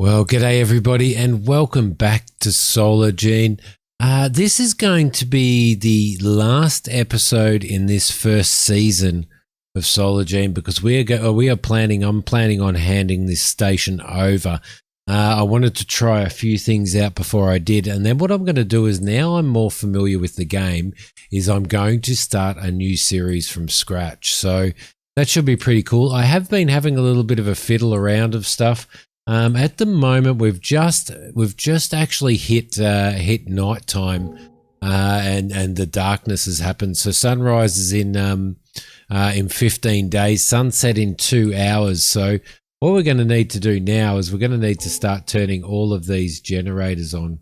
Well, g'day everybody and welcome back to Solargene. This is going to be the last episode in this first season of Solargene because I'm planning on handing this station over. I wanted to try a few things out before I did, and then what I'm going to do is, now I'm more familiar with the game, is I'm going to start a new series from scratch. So that should be pretty cool. I have been having a little bit of a fiddle around of stuff. At the moment, we've just actually hit night time, and the darkness has happened. So sunrise is in 15 days, sunset in 2 hours. So what we're going to need to do now is we're going to need to start turning all of these generators on,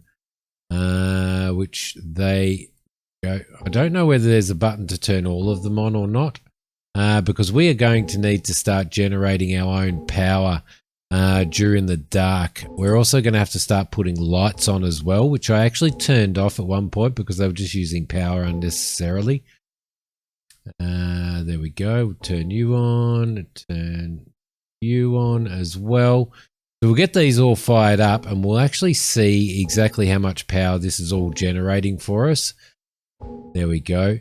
which they go. I don't know whether there's a button to turn all of them on or not, because we are going to need to start generating our own power during the dark. We're also going to have to start putting lights on as well, which I actually turned off at one point because they were just using power unnecessarily. There we go. We'll turn you on, turn you on as well. So we'll get these all fired up and we'll actually see exactly how much power this is all generating for us. There we go.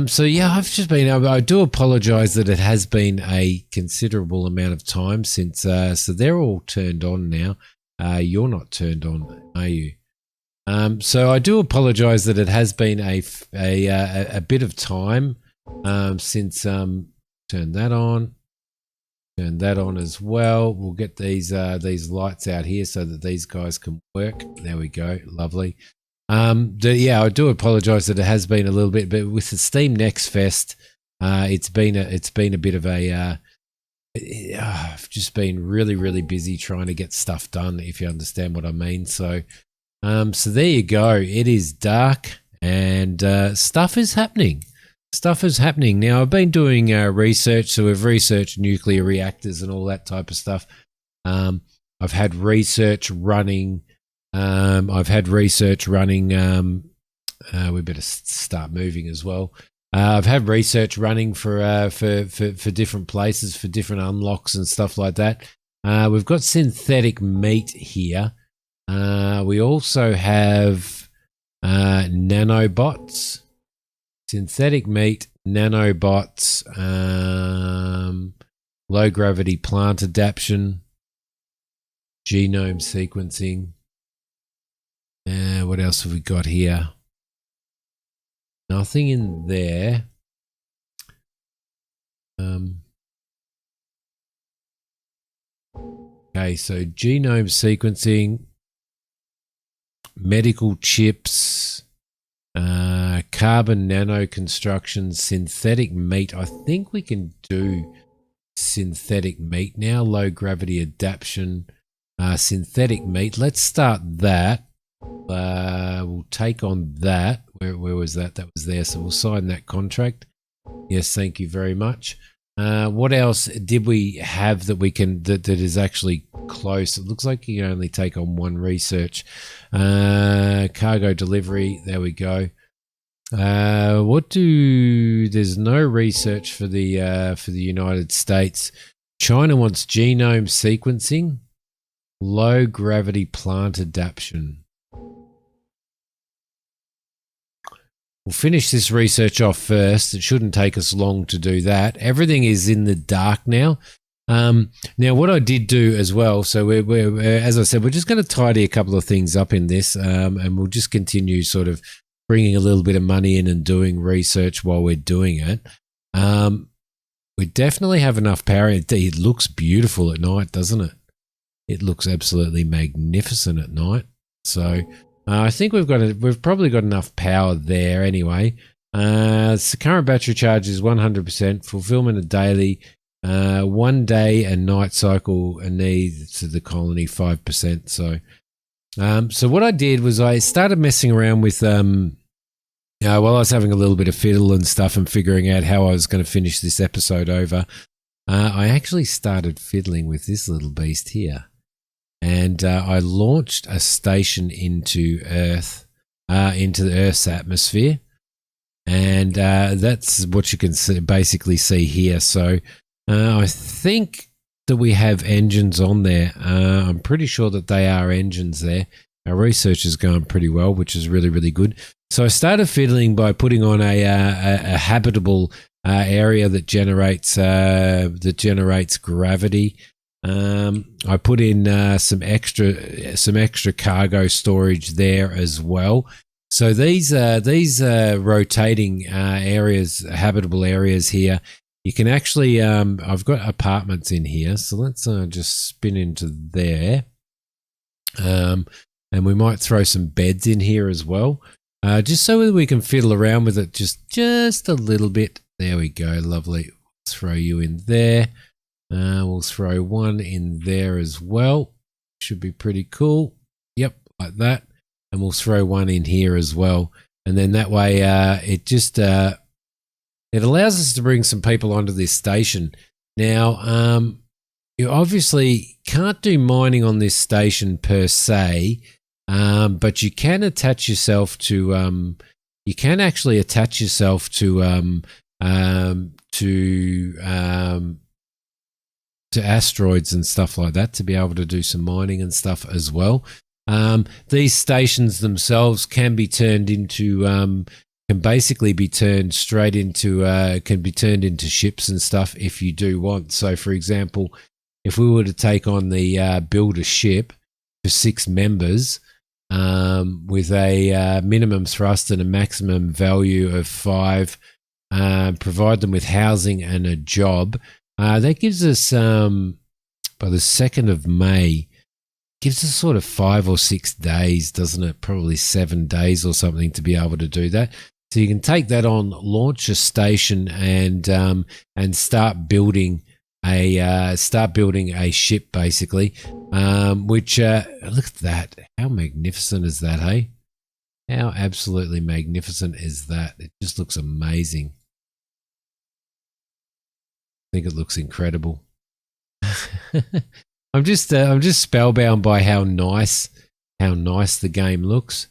So yeah, I do apologize that it has been a considerable amount of time since, so they're all turned on now. You're not turned on, are you? So I do apologize that it has been a bit of time, since, turn that on as well. We'll get these lights out here so that these guys can work. There we go. Lovely. Yeah, I do apologise that it has been a little bit, but with the Steam Next Fest, it's been a bit of a. I've just been really busy trying to get stuff done, if you understand what I mean. So, so there you go. It is dark and stuff is happening. Stuff is happening now. I've been doing research, so we've researched nuclear reactors and all that type of stuff. I've had research running. We better start moving as well. I've had research running for different places, for different unlocks and stuff like that. We've got synthetic meat here. We also have nanobots, synthetic meat, nanobots, low gravity plant adaptation, genome sequencing. What else have we got here? Nothing in there. Okay, so genome sequencing, medical chips, carbon nano construction, synthetic meat. I think we can do synthetic meat now. Low gravity adaptation, synthetic meat. Let's start that. We'll take on that. Where was that? That was there. So we'll sign that contract. Yes, thank you very much. What else did we have that we can that is actually close? It looks like you can only take on one research. Cargo delivery. There we go. There's no research for the United States. China wants genome sequencing, low gravity plant adaptation. We'll finish this research off first. It shouldn't take us long to do that. Everything is in the dark now. Now, what I did do as well, so we're as I said, we're just going to tidy a couple of things up in this, and we'll just continue sort of bringing a little bit of money in and doing research while we're doing it. We definitely have enough power. It looks beautiful at night, doesn't it? It looks absolutely magnificent at night. So I think we've probably got enough power there anyway. So current battery charge is 100%. Fulfillment of daily 1 day and night cycle needs to the colony 5%. So, so what I did was I started messing around with while I was having a little bit of fiddle and stuff and figuring out how I was going to finish this episode over. I actually started fiddling with this little beast here. And I launched a station into Earth, into the Earth's atmosphere, and that's what you can basically see here. So I think that we have engines on there. I'm pretty sure that they are engines there. Our research is going pretty well, which is really, really good. So I started fiddling by putting on a habitable area that generates gravity. I put in some extra cargo storage there as well. So these rotating areas, habitable areas here, you can actually I've got apartments in here, so let's just spin into there, and we might throw some beds in here as well, just so that we can fiddle around with it just a little bit. There we go, lovely. Let's throw you in there. We'll throw one in there as well. Should be pretty cool. Yep, like that. And we'll throw one in here as well. And then that way it just it allows us to bring some people onto this station. Now, you obviously can't do mining on this station per se, but you can attach yourself to you can actually attach yourself to asteroids and stuff like that to be able to do some mining and stuff as well. These stations themselves can be turned into can basically be turned straight into can be turned into ships and stuff if you do want. So for example, if we were to take on the build a ship for 6 members with a minimum thrust and a maximum value of 5, provide them with housing and a job, that gives us by the 2nd of May, gives us sort of 5 or 6 days, doesn't it? Probably 7 days or something to be able to do that. So you can take that on, launch a station, and start building a ship basically. Which look at that! How magnificent is that, hey? How absolutely magnificent is that? It just looks amazing. I think it looks incredible. I'm just spellbound by how nice the game looks.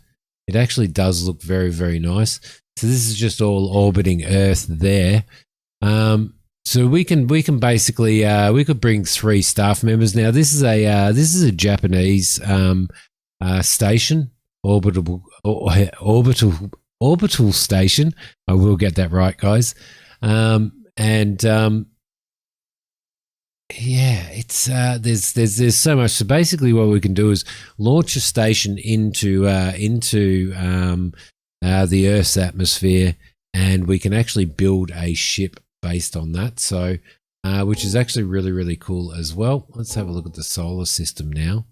It actually does look very, very nice. So this is just all orbiting Earth there. So we can basically we could bring 3 staff members. Now this is a Japanese station, orbital station. I will get that right, guys. Yeah, it's there's so much. So basically, what we can do is launch a station into the Earth's atmosphere, and we can actually build a ship based on that. So, which is actually really, really cool as well. Let's have a look at the solar system now.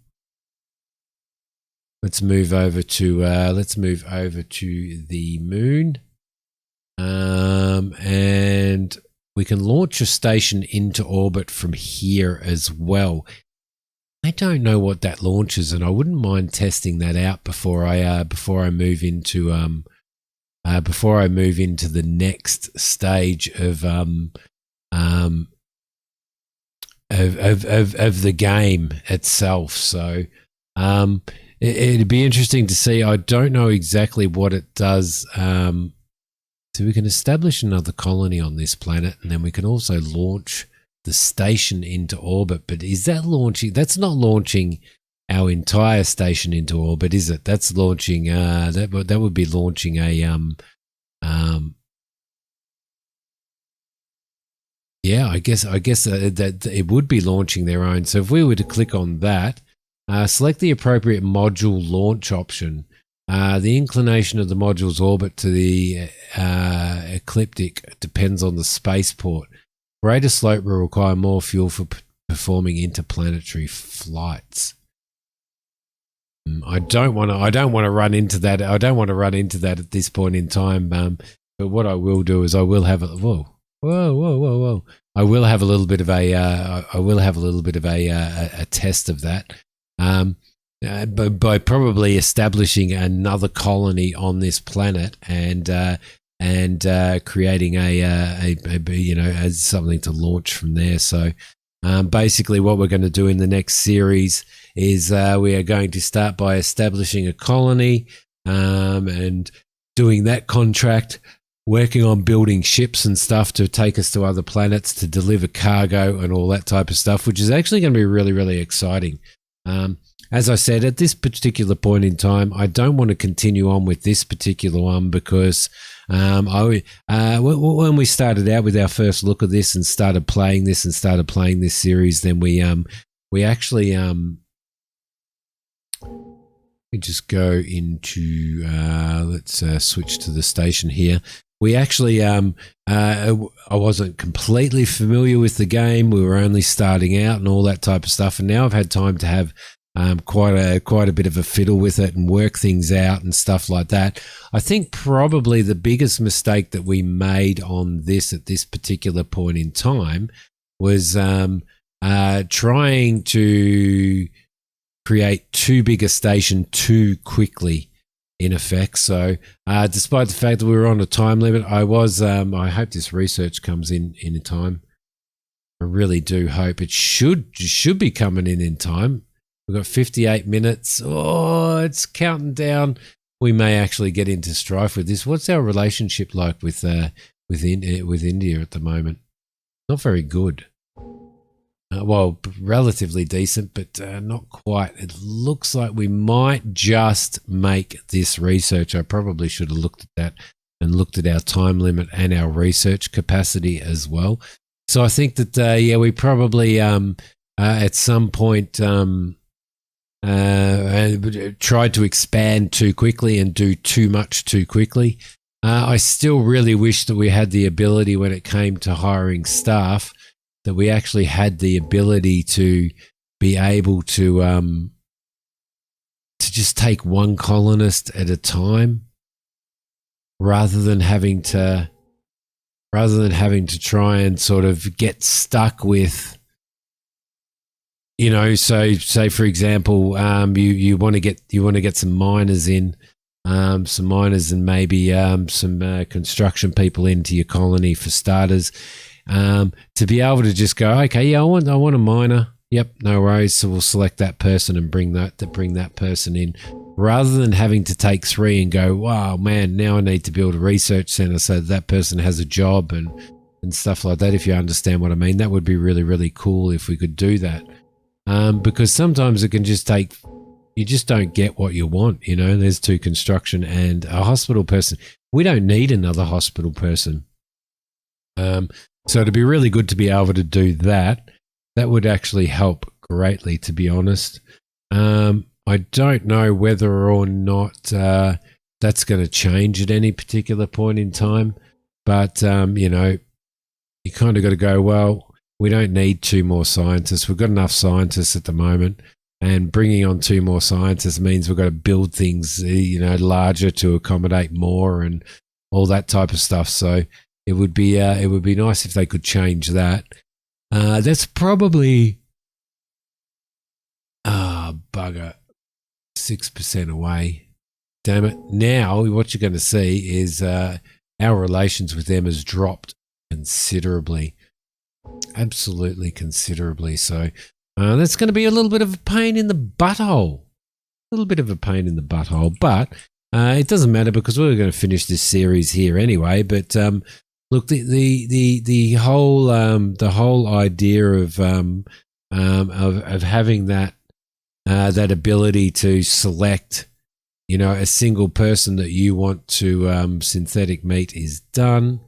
Let's move over to the moon, and we can launch a station into orbit from here as well. I don't know what that launches, and I wouldn't mind testing that out before I move into the next stage of the game itself. So it'd be interesting to see. I don't know exactly what it does. So we can establish another colony on this planet, and then we can also launch the station into orbit. But is that launching? That's not launching our entire station into orbit, is it? That's launching. That would be launching a yeah, I guess that it would be launching their own. So if we were to click on that, select the appropriate module launch option. The inclination of the module's orbit to the ecliptic depends on the spaceport. Greater slope will require more fuel for performing interplanetary flights. I don't want to run into that. I don't want to run into that at this point in time. But what I will do is I will have a whoa. I will have a little bit of a test of that. But by probably establishing another colony on this planet and creating as something to launch from there. So basically what we're going to do in the next series is we are going to start by establishing a colony and doing that contract, working on building ships and stuff to take us to other planets to deliver cargo and all that type of stuff, which is actually going to be really, really exciting. As I said, at this particular point in time, I don't want to continue on with this particular one because when we started out with our first look at this and started playing this series, then we actually we just go into let's switch to the station here. We actually I wasn't completely familiar with the game. We were only starting out and all that type of stuff, and now I've had time to have quite a bit of a fiddle with it and work things out and stuff like that. I think probably the biggest mistake that we made on this at this particular point in time was trying to create too big a station too quickly, in effect. So despite the fact that we were on a time limit, I hope this research comes in time. I really do hope it should be coming in time. We've got 58 minutes. Oh, it's counting down. We may actually get into strife with this. What's our relationship like with India at the moment? Not very good. Well, relatively decent, but not quite. It looks like we might just make this research. I probably should have looked at that and looked at our time limit and our research capacity as well. So I think that, we probably at some point tried to expand too quickly and do too much too quickly. I still really wish that we had the ability when it came to hiring staff, that we actually had the ability to be able to just take one colonist at a time rather than having to try and sort of get stuck with, so say for example, you want to get some miners in, and maybe some construction people into your colony for starters, to be able to just go, okay, yeah, I want a miner. Yep, no worries. So we'll select that person and bring that person in, rather than having to take three and go, wow, man, now I need to build a research center so that person has a job and stuff like that. If you understand what I mean, that would be really, really cool if we could do that. Because sometimes it can just take, you just don't get what you want. There's two construction and a hospital person. We don't need another hospital person. So it'd be really good to be able to do that. That would actually help greatly, to be honest. I don't know whether or not that's going to change at any particular point in time. But, you kind of got to go, well, we don't need two more scientists. We've got enough scientists at the moment. And bringing on two more scientists means we've got to build things, larger to accommodate more and all that type of stuff. So it would be nice if they could change that. That's probably bugger 6% away. Damn it! Now what you're going to see is our relations with them has dropped considerably, absolutely considerably. So that's going to be a little bit of a pain in the butthole. But it doesn't matter because we're going to finish this series here anyway. But look, the whole idea of having that ability to select, a single person that you want to synthetic meat is done.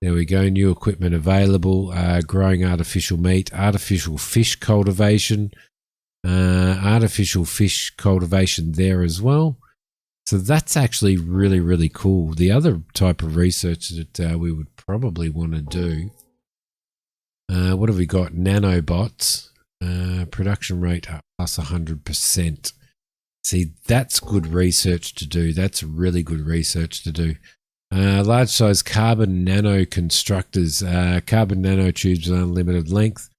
There we go. New equipment available. Growing artificial meat, artificial fish cultivation, there as well. So that's actually really, really cool. The other type of research that we would probably want to do. What have we got? Nanobots. Production rate up plus 100%. See, that's good research to do. That's really good research to do. Large size carbon nano constructors, carbon nanotubes of unlimited length,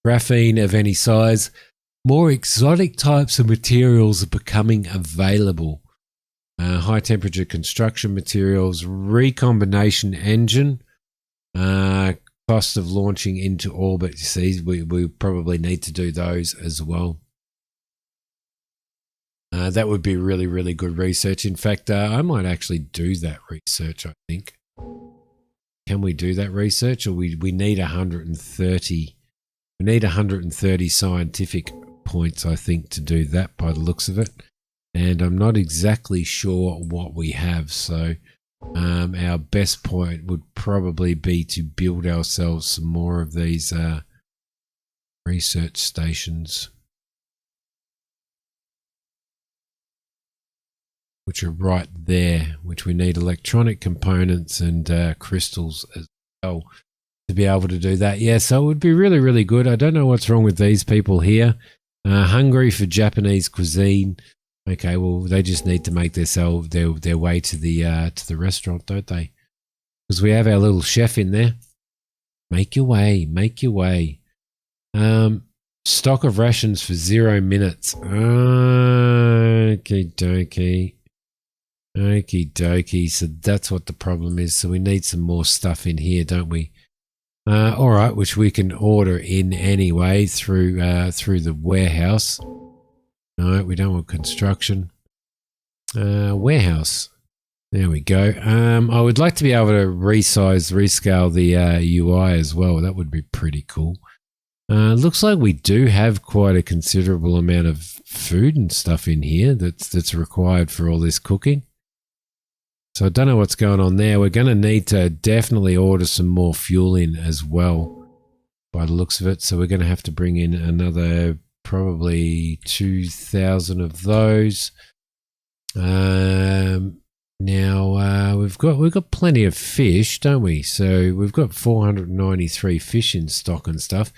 graphene of any size. More exotic types of materials are becoming available. High temperature construction materials, recombination engine, cost of launching into orbit. You see, we probably need to do those as well. That would be really, really good research. In fact, I might actually do that research, I think. Can we do that research, or we need 130? We need 130 scientific points, I think, to do that by the looks of it. And I'm not exactly sure what we have. So our best point would probably be to build ourselves some more of these research stations, which are right there, which we need electronic components and crystals as well to be able to do that. Yeah, so it would be really, really good. I don't know what's wrong with these people here. Hungry for Japanese cuisine. Okay, well, they just need to make their way to the restaurant, don't they? Because we have our little chef in there. Make your way, make your way. Stock of rations for 0 minutes. Okie dokie. Okie dokie. So that's what the problem is. So we need some more stuff in here, don't we? All right, which we can order in anyway through the warehouse. No, we don't want construction. Warehouse. There we go. I would like to be able to rescale the UI as well. That would be pretty cool. Looks like we do have quite a considerable amount of food and stuff in here that's required for all this cooking. So I don't know what's going on there. We're going to need to definitely order some more fuel in as well by the looks of it. So we're going to have to bring in another probably 2,000 of those. Now we've got plenty of fish, don't we? So we've got 493 fish in stock and stuff.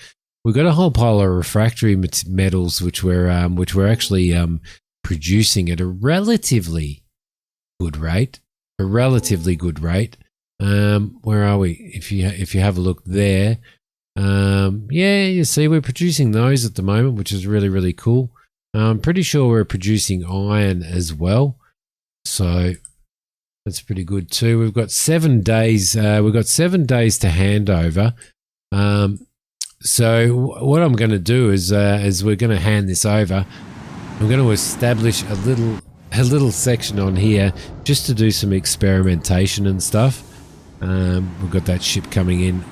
We've got a whole pile of refractory metals which we're actually producing at a relatively good rate. Where are we? If you have a look there, yeah, you see we're producing those at the moment, which is really, really cool. I'm pretty sure we're producing iron as well, so that's pretty good too. We've got 7 days. We've got 7 days to hand over. So what I'm going to do is we're going to hand this over. I'm going to establish a little section on here just to do some experimentation and stuff. We've got that ship coming in.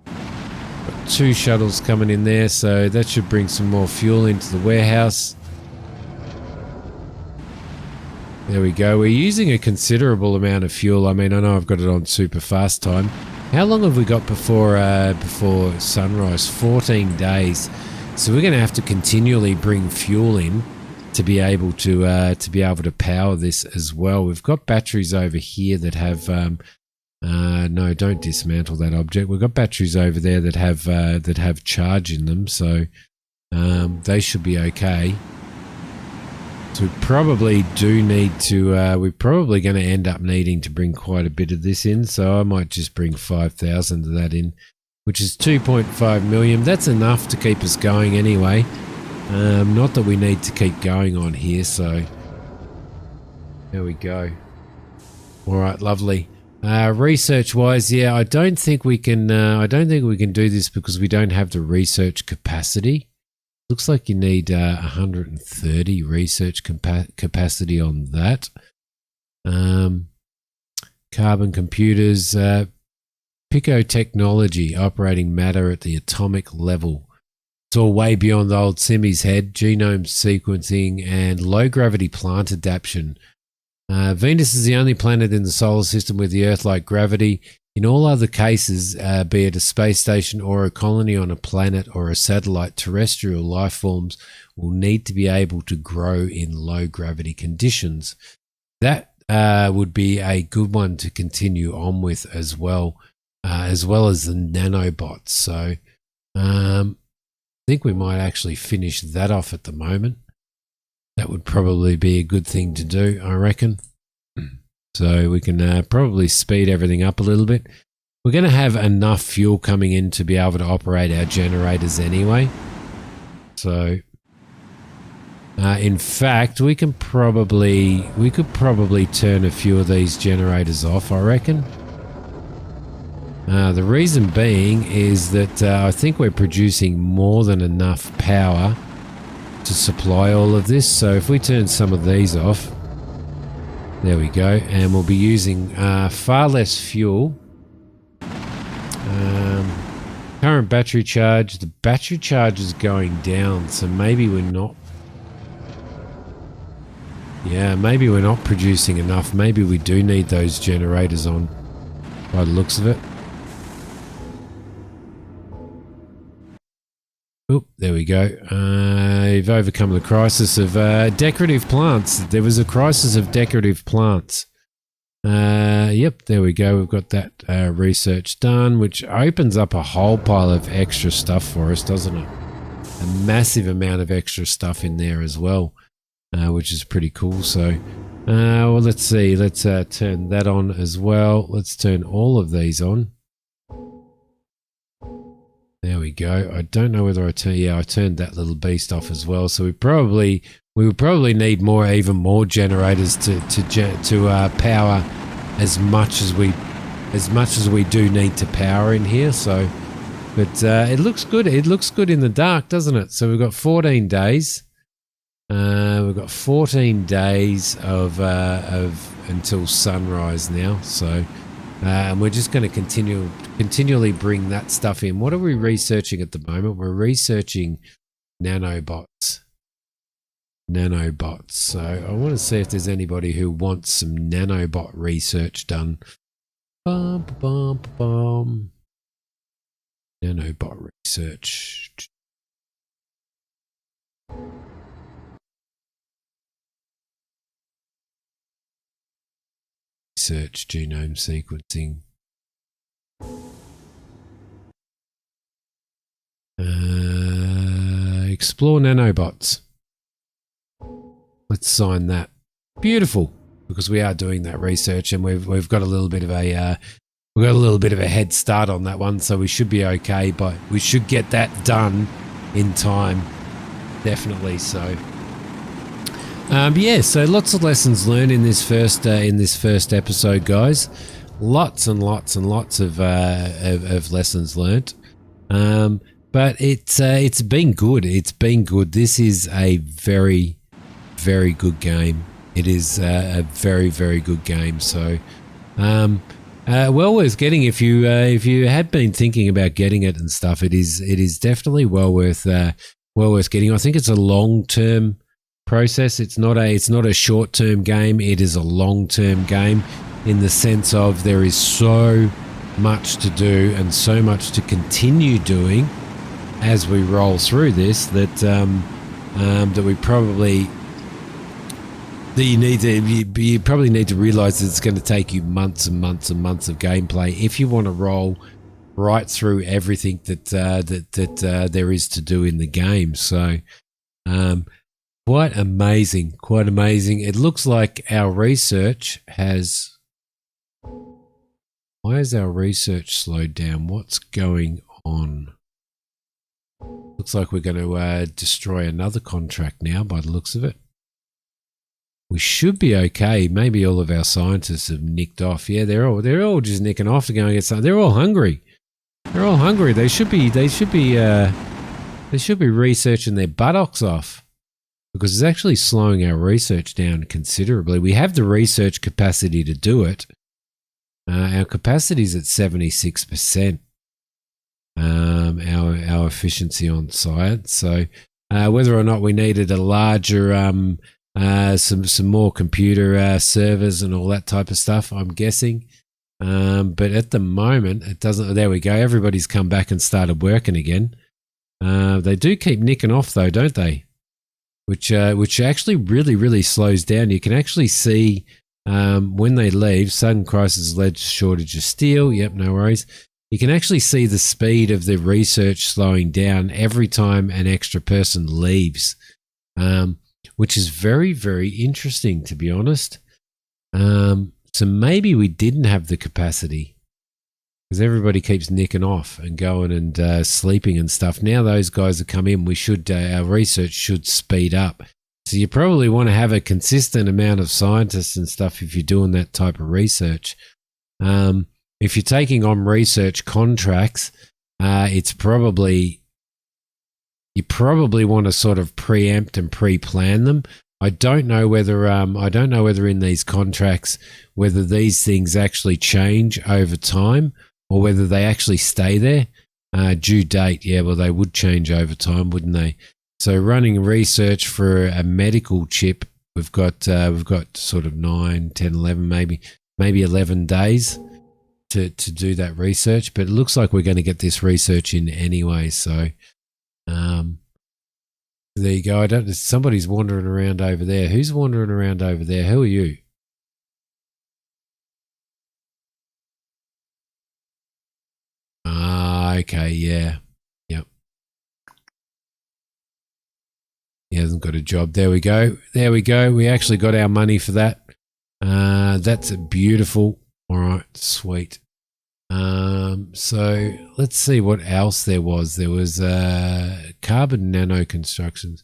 Got 2 shuttles coming in there, so that should bring some more fuel into the warehouse. There we go. We're using a considerable amount of fuel. I mean, I know I've got it on super fast time. How long have we got before sunrise? 14 days. So we're going to have to continually bring fuel in to be able to power this as well. We've got batteries over here that have no, don't dismantle that object. We've got batteries over there that have charge in them, so they should be okay. So we probably do need to we're probably going to end up needing to bring quite a bit of this in, so I might just bring 5,000 of that in, which is 2.5 million. That's enough to keep us going anyway. Not that we need to keep going on here, so there we go. All right, lovely. Research wise, yeah, I don't think we can do this because we don't have the research capacity. Looks like you need 130 research capacity on that. Carbon computers, Pico technology, operating matter at the atomic level. It's all way beyond the old Simi's head. Genome sequencing and low gravity plant adaptation. Venus is the only planet in the solar system with the Earth-like gravity. In all other cases, be it a space station or a colony on a planet or a satellite, terrestrial life forms will need to be able to grow in low gravity conditions. That would be a good one to continue on with as well as the nanobots. So I think we might actually finish that off at the moment. That would probably be a good thing to do, I reckon. So we can probably speed everything up a little bit. We're going to have enough fuel coming in to be able to operate our generators anyway. So, in fact, we could probably turn a few of these generators off, I reckon. The reason being is that I think we're producing more than enough power to supply all of this. So if we turn some of these off, There we go. And we'll be using far less fuel. Current battery charge. The battery charge is going down, so maybe we're not. Yeah, maybe we're not producing enough. Maybe we do need those generators on, by the looks of it. Oop, there we go. We've overcome the crisis of decorative plants. There was a crisis of decorative plants. Yep, there we go. We've got that research done, which opens up a whole pile of extra stuff for us, doesn't it? A massive amount of extra stuff in there as well, which is pretty cool. So, well, let's see. Let's turn that on as well. Let's turn all of these on. There we go. I don't know whether I turned that little beast off as well. So we would probably need even more generators to power as much as we do need to power in here. So, but it looks good. It looks good in the dark, doesn't it? So we've got 14 days. We've got 14 days of until sunrise now. So. And we're just going to continually bring that stuff in. What are we researching at the moment? We're researching nanobots. So I want to see if there's anybody who wants some nanobot research done. Nanobot research. Search genome sequencing. Explore nanobots. Let's sign that. Beautiful, because we are doing that research, and we've got a little bit of a head start on that one, so we should be okay. But we should get that done in time, definitely. So. Yeah, so lots of lessons learned in this first episode, guys. Lots and lots and lots of lessons learnt. But it's been good. It's been good. This is a very, very good game. It is a very, very good game. So, well worth getting if you had been thinking about getting it and stuff. It is definitely well worth getting. I think it's a long-term process. It's not a short-term game. It is a long-term game in the sense of there is so much to do and so much to continue doing as we roll through this that you probably need to realize that it's going to take you months and months and months of gameplay if you want to roll right through everything that there is to do in the game. So quite amazing. It looks like our research has... Why is our research slowed down? What's going on? Looks like we're going to destroy another contract now by the looks of it. We should be okay. Maybe all of our scientists have nicked off. Yeah, they're all just nicking off to go and get something. They're all hungry. They should be researching their buttocks off. Because it's actually slowing our research down considerably. We have the research capacity to do it. Our capacity is at 76%. Our efficiency on science. So whether or not we needed a larger, some more computer servers and all that type of stuff, I'm guessing. But at the moment, it doesn't. There we go. Everybody's come back and started working again. They do keep nicking off though, don't they? Which actually really, really slows down. You can actually see when they leave, sudden crisis led to shortage of steel. Yep, no worries. You can actually see the speed of the research slowing down every time an extra person leaves, which is very, very interesting, to be honest. So maybe we didn't have the capacity because everybody keeps nicking off and going and sleeping and stuff. Now those guys have come in, our research should speed up. So you probably want to have a consistent amount of scientists and stuff if you're doing that type of research. If you're taking on research contracts, you probably want to sort of preempt and pre-plan them. I don't know whether in these contracts whether these things actually change over time or whether they actually stay there. Due date, yeah, well, they would change over time, wouldn't they? So running research for a medical chip, we've got sort of 9, 10, 11, maybe 11 days to do that research. But it looks like we're going to get this research in anyway. So there you go. Somebody's wandering around over there. Who's wandering around over there? Who are you? Okay, yeah. Yep. He hasn't got a job. There we go. We actually got our money for that. That's beautiful. All right, sweet. So let's see what else there was. There was carbon nano constructions.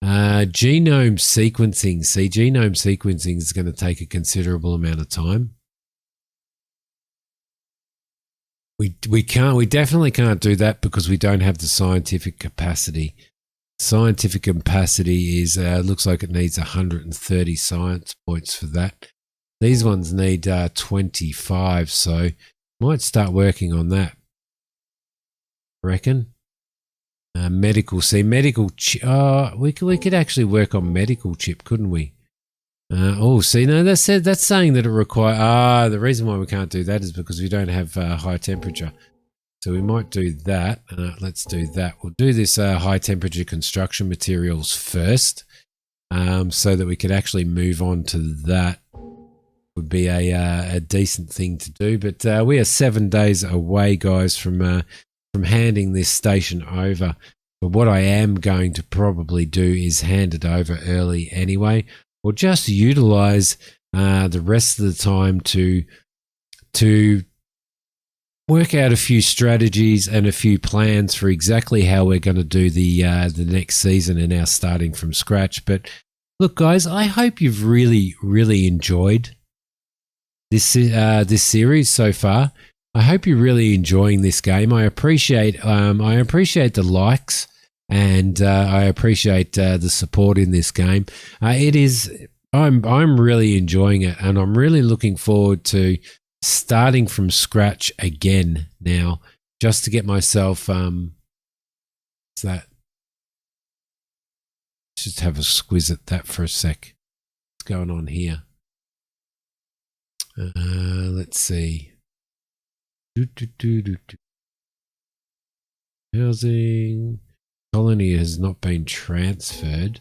Genome sequencing. See, genome sequencing is going to take a considerable amount of time. We definitely can't do that because we don't have the scientific capacity. Scientific capacity is looks like it needs 130 science points for that. These ones need 25, so might start working on that. Reckon. Medical. See, medical. We could actually work on medical chip, couldn't we? See, no, that's saying that it require. The reason why we can't do that is because we don't have high temperature. So we might do that. Let's do that. We'll do this high temperature construction materials first, so that we could actually move on to that. Would be a decent thing to do. But we are 7 days away, guys, from handing this station over. But what I am going to probably do is hand it over early anyway, or just utilize the rest of the time to work out a few strategies and a few plans for exactly how we're going to do the next season and now starting from scratch. But look, guys, I hope you've really, really enjoyed this series so far. I hope you're really enjoying this game. I appreciate the likes and I appreciate the support in this game. I'm really enjoying it, and I'm really looking forward to starting from scratch again now, just to get myself what's that? Just have a squiz at that for a sec. What's going on here? Let's see. Housing colony has not been transferred.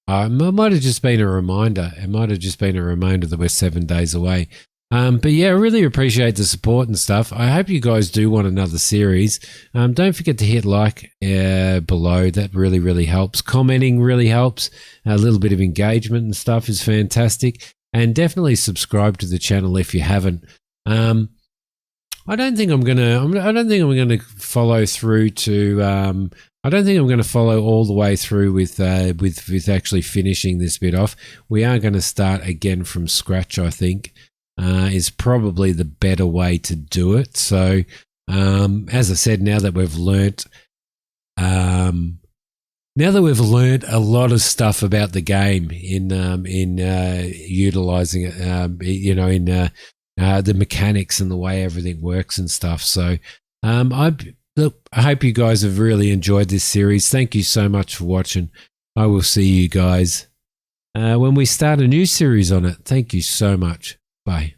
It might have just been a reminder. It might have just been a reminder that we're 7 days away. But yeah, I really appreciate the support and stuff. I hope you guys do want another series. Don't forget to hit like below. That really, really helps. Commenting really helps. A little bit of engagement and stuff is fantastic. And definitely subscribe to the channel if you haven't. I don't think I'm gonna follow through to. I don't think I'm going to follow all the way through with actually finishing this bit off. We are going to start again from scratch. I think is probably the better way to do it. So, as I said, now that we've learnt a lot of stuff about the game in utilizing it, the mechanics and the way everything works and stuff. So, I hope you guys have really enjoyed this series. Thank you so much for watching. I will see you guys when we start a new series on it. Thank you so much. Bye.